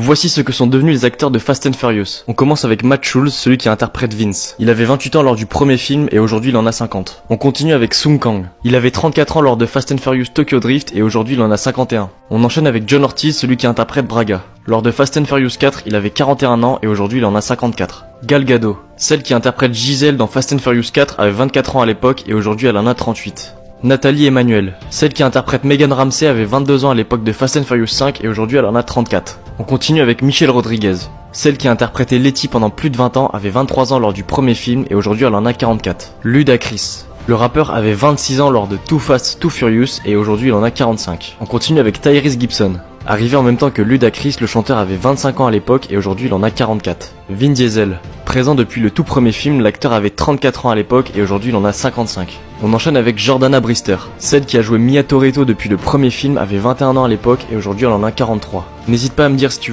Voici ce que sont devenus les acteurs de Fast and Furious. On commence avec Matt Schulze, celui qui interprète Vince. Il avait 28 ans lors du premier film et aujourd'hui il en a 50. On continue avec Sung Kang. Il avait 34 ans lors de Fast and Furious Tokyo Drift et aujourd'hui il en a 51. On enchaîne avec John Ortiz, celui qui interprète Braga. Lors de Fast and Furious 4, il avait 41 ans et aujourd'hui il en a 54. Gal Gadot, celle qui interprète Giselle dans Fast and Furious 4, avait 24 ans à l'époque et aujourd'hui elle en a 38. Nathalie Emmanuel, celle qui interprète Megan Ramsey, avait 22 ans à l'époque de Fast and Furious 5 et aujourd'hui elle en a 34. On continue avec Michelle Rodriguez. Celle qui a interprété Letty pendant plus de 20 ans avait 23 ans lors du premier film et aujourd'hui elle en a 44. Ludacris. Le rappeur avait 26 ans lors de Too Fast, Too Furious et aujourd'hui il en a 45. On continue avec Tyrese Gibson. Arrivé en même temps que Ludacris, le chanteur avait 25 ans à l'époque et aujourd'hui il en a 44. Vin Diesel. Présent depuis le tout premier film, l'acteur avait 34 ans à l'époque et aujourd'hui il en a 55. On enchaîne avec Jordana Brister. Celle qui a joué Mia Toretto depuis le premier film avait 21 ans à l'époque et aujourd'hui elle en a 43. N'hésite pas à me dire si tu veux